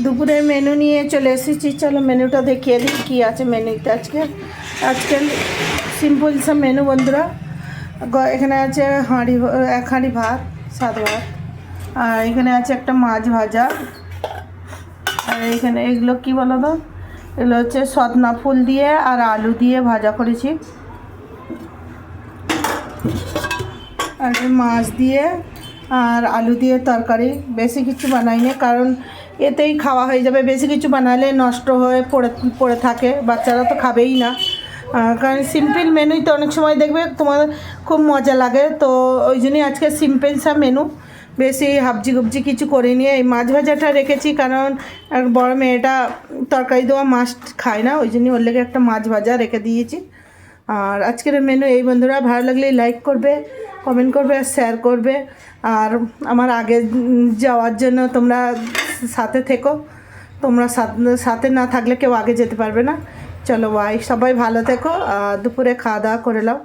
দুপুরের মেনু নিয়ে চলে এসেছি। চলো মেনুটা দেখিয়ে দিই কী আছে মেনুতে আজকে সিম্পল সব মেনু বন্ধুরা। এখানে আছে এক হাঁড়ি ভাত, সাদা ভাত, আর এখানে আছে একটা মাছ ভাজা, আর এখানে এগুলো কী বলো তো, এগুলো হচ্ছে সতনা ফুল দিয়ে আর আলু দিয়ে ভাজা করেছি, আর মাছ দিয়ে আর আলু দিয়ে তরকারি। বেশি কিছু বানাইনি কারণ এতেই খাওয়া হয়ে যাবে। বেশি কিছু বানালে নষ্ট হয়ে পড়ে থাকে, বাচ্চারা তো খাবেই না। কারণ সিম্পল মেনুই তো অনেক সময় দেখবে তোমার খুব মজা লাগে, তো ওই জন্যই আজকে সিম্পল সব মেনু, বেশি হাবজি গুবজি কিছু করিনি। এই মাছ ভাজাটা রেখেছি কারণ বড় মেয়েটা তরকারি দেওয়া মাছ খায় না, ওই জন্যই ওর লেগে একটা মাছ ভাজা রেখে দিয়েছি। আর আজকের মেনু এই বন্ধুরা, ভালো লাগলে লাইক করবে, কমেন্ট করবে আর শেয়ার করবে। আর আমার আগে যাওয়ার জন্য তোমরা সাথে থেকো, তোমরা সাথে না থাকলে কেউ আগে যেতে পারবে না। চলো বাই, সবাই ভালো থেকো, দুপুরে খাওয়া দাওয়া করে নাও।